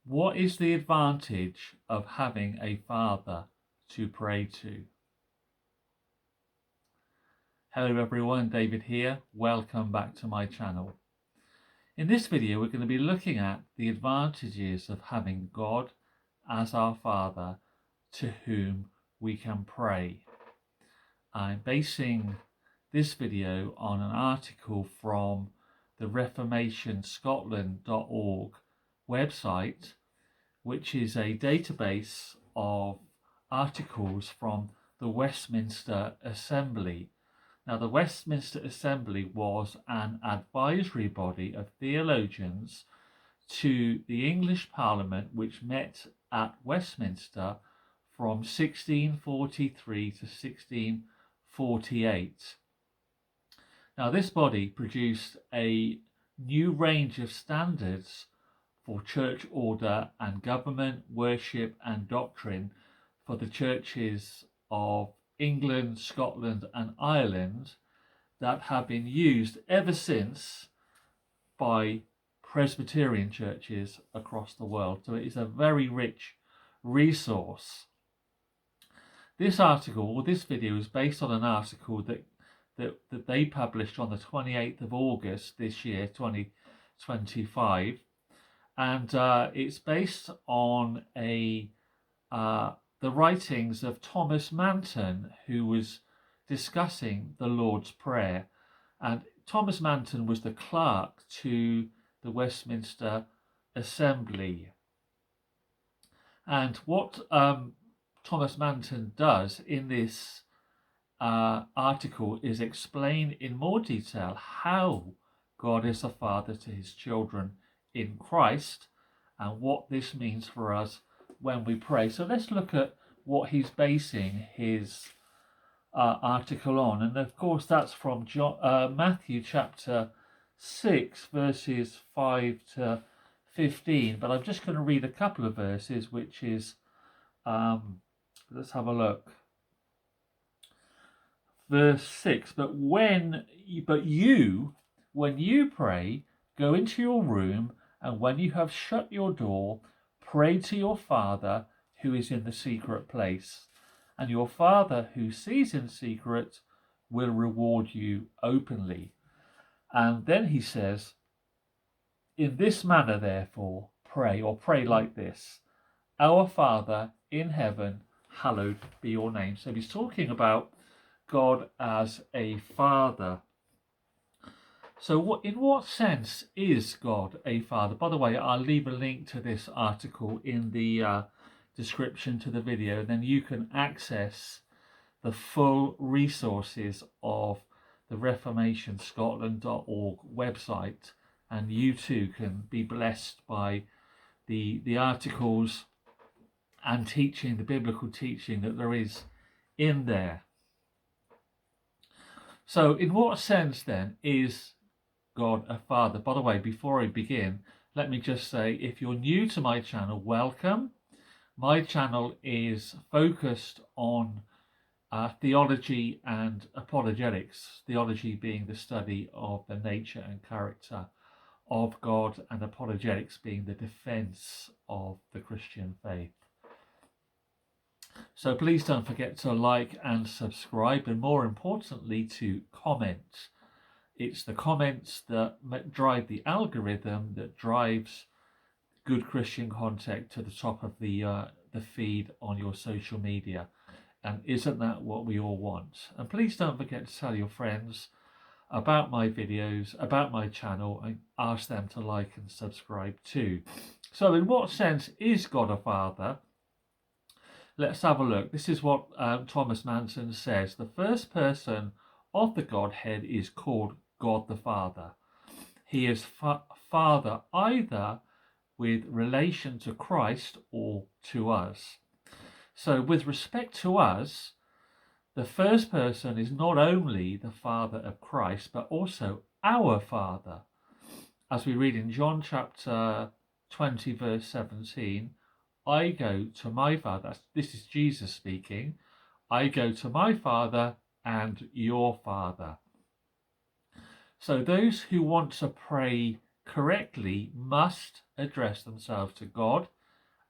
What is the advantage of having a father to pray to? Hello everyone, David here. Welcome back to my channel. In this video, we're going to be looking at the advantages of having God as our Father to whom we can pray. I'm basing this video on an article from the reformationscotland.org website, which is a database of articles from the Westminster Assembly. Now, the Westminster Assembly was an advisory body of theologians to the English Parliament, which met at Westminster from 1643 to 1648. Now, this body produced a new range of standards for church order and government, worship and doctrine for the churches of England, Scotland and Ireland that have been used ever since by Presbyterian churches across the world. So it is a very rich resource. This article, or this video, is based on an article that they published on the 28th of August this year, 2025. And it's based on the writings of Thomas Manton, who was discussing the Lord's Prayer. And Thomas Manton was the clerk to the Westminster Assembly. And what Thomas Manton does in this article is explain in more detail how God is a father to his children in Christ and what this means for us when we pray. So let's look at what he's basing his article on. And of course, that's from Matthew chapter 6, verses 5 to 15. But I'm just going to read a couple of verses, which is, let's have a look. Verse 6, when you pray, go into your room, and when you have shut your door, pray to your Father who is in the secret place, and your Father who sees in secret will reward you openly. And then he says, in this manner therefore pray, or pray like this: Our Father in heaven, hallowed be your name. So he's talking about God as a father. So in what sense is God a father? By the way, I'll leave a link to this article in the description to the video, and then you can access the full resources of the reformationscotland.org website, and you too can be blessed by the articles and teaching, the biblical teaching that there is in there. So in what sense then is God a father? By the way, before I begin, let me just say, if you're new to my channel, welcome. My channel is focused on theology and apologetics, theology being the study of the nature and character of God, and apologetics being the defense of the Christian faith. So please don't forget to like and subscribe, and more importantly, to comment. It's the comments that drive the algorithm that drives good Christian content to the top of the feed on your social media. And isn't that what we all want? And please don't forget to tell your friends about my videos, about my channel, and ask them to like and subscribe too. So in what sense is God a father? Let's have a look. This is what Thomas Manton says. The first person of the Godhead is called God the Father. He is Father either with relation to Christ or to us. So with respect to us, the first person is not only the Father of Christ, but also our Father. As we read in John chapter 20, verse 17, I go to my Father. This is Jesus speaking. I go to my Father and your Father. So those who want to pray correctly must address themselves to God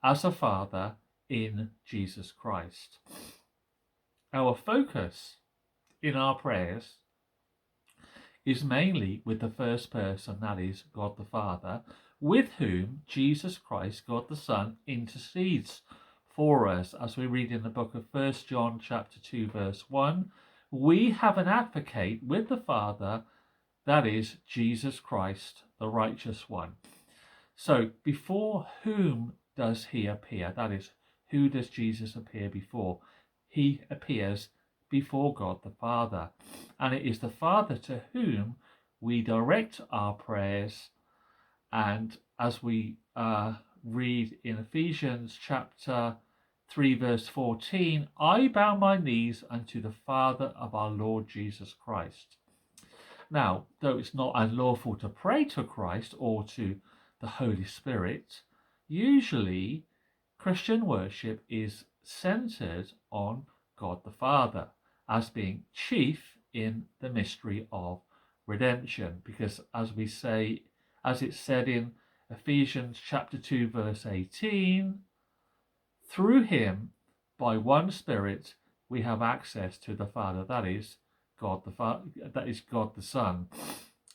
as a Father in Jesus Christ. Our focus in our prayers is mainly with the first person, that is God the Father, with whom Jesus Christ, God the Son, intercedes for us. As we read in the book of 1 John chapter 2 verse 1, we have an advocate with the Father, that is Jesus Christ, the righteous one. So before whom does he appear? That is, who does Jesus appear before? He appears before God the Father. And it is the Father to whom we direct our prayers. And as we read in Ephesians chapter 3 verse 14, I bow my knees unto the Father of our Lord Jesus Christ. Now, though it's not unlawful to pray to Christ or to the Holy Spirit, usually Christian worship is centered on God the Father as being chief in the mystery of redemption, because as it's said in Ephesians chapter 2 verse 18, through him by one Spirit we have access to the Father, that is God the Son.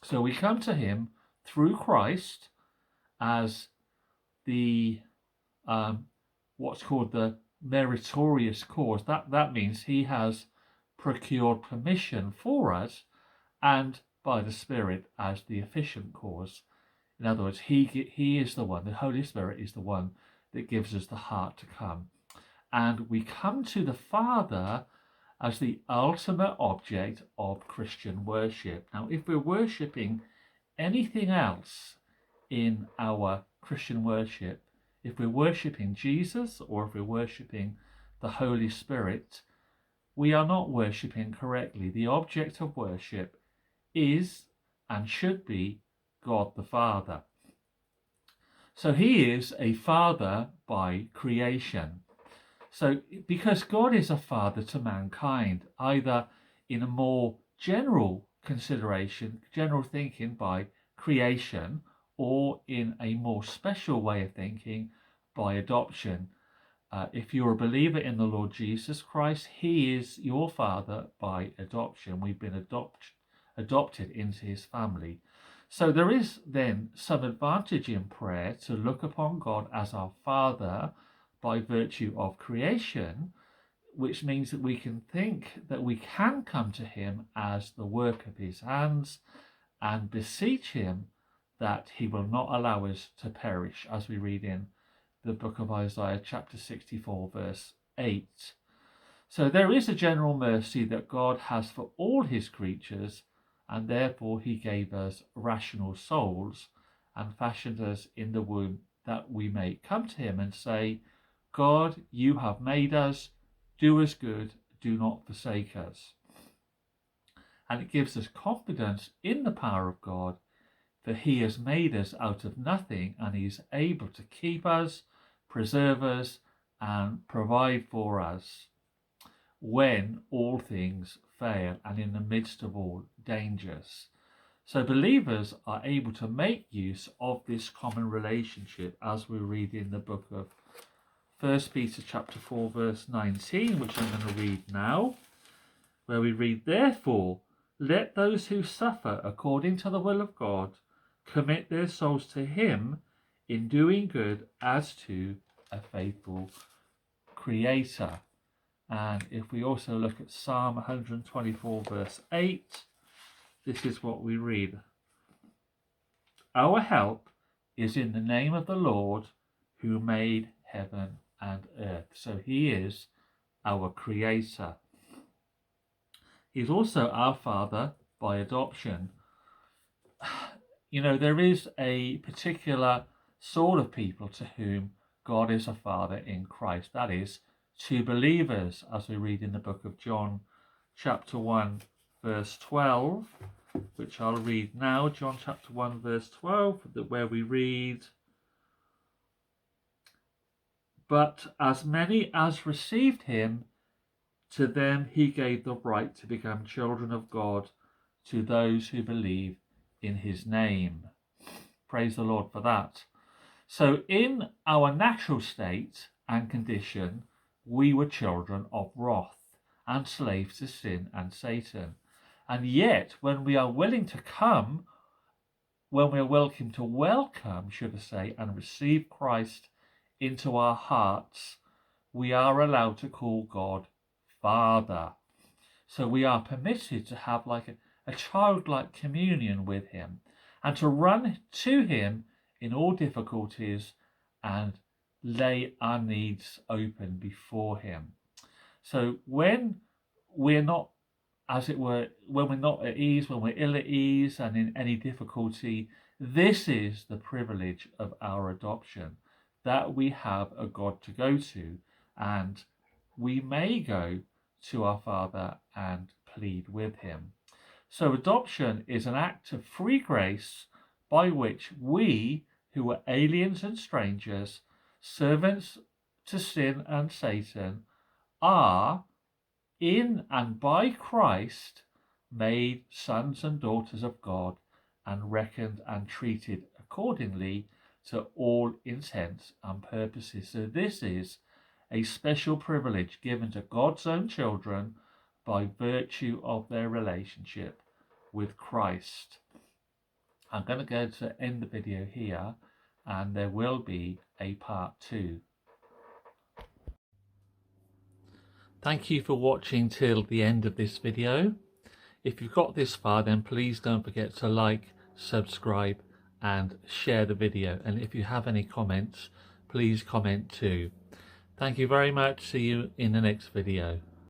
So we come to him through Christ as the what's called the meritorious cause. That means he has procured permission for us, and by the Spirit as the efficient cause. In other words, he is the one, the Holy Spirit is the one that gives us the heart to come. And we come to the Father as the ultimate object of Christian worship. Now, if we're worshipping anything else in our Christian worship, if we're worshipping Jesus or if we're worshipping the Holy Spirit, we are not worshipping correctly. The object of worship is and should be God the Father. So he is a father by creation. So because God is a father to mankind, either in a more general consideration, general thinking by creation, or in a more special way of thinking by adoption. If you're a believer in the Lord Jesus Christ, he is your father by adoption. We've been adopted into his family. So there is then some advantage in prayer to look upon God as our Father by virtue of creation, which means that we can think that we can come to him as the work of his hands and beseech him that he will not allow us to perish, as we read in the book of Isaiah chapter 64 verse 8. So there is a general mercy that God has for all his creatures, and therefore he gave us rational souls and fashioned us in the womb that we may come to him and say, God, you have made us, do us good, do not forsake us. And it gives us confidence in the power of God, for he has made us out of nothing, and he is able to keep us, preserve us, and provide for us when all things fail and in the midst of all dangers. So believers are able to make use of this common relationship, as we read in the book of 1 Peter chapter 4 verse 19, which I'm going to read now, where we read, therefore, let those who suffer according to the will of God commit their souls to him in doing good as to a faithful Creator. And if we also look at Psalm 124 verse 8, this is what we read. Our help is in the name of the Lord who made heaven and earth. So he is our Creator. He's also our Father by adoption. You know, there is a particular sort of people to whom God is a Father in Christ. That is, to believers, as we read in the book of John chapter 1 verse 12, which I'll read now. John chapter 1 verse 12, where we read, but as many as received him, to them he gave the right to become children of God, to those who believe in his name. Praise the Lord for that. So in our natural state and condition, we were children of wrath and slaves to sin and Satan. And yet, when we are willing to come, when we are welcome to welcome, should I say, and receive Christ into our hearts, we are allowed to call God Father. So we are permitted to have like a childlike communion with him and to run to him in all difficulties and lay our needs open before him. So when we're not, as it were, when we're not at ease, when we're ill at ease and in any difficulty, this is the privilege of our adoption, that we have a God to go to, and we may go to our Father and plead with him. So adoption is an act of free grace by which we, who are aliens and strangers, servants to sin and Satan, are, in and by Christ, made sons and daughters of God and reckoned and treated accordingly to all intents and purposes. So this is a special privilege given to God's own children by virtue of their relationship with Christ. I'm going to go to end the video here, and there will be a part 2. Thank you for watching till the end of this video. If you've got this far, then please don't forget to like, subscribe and share the video. And if you have any comments, please comment too. Thank you very much. See you in the next video.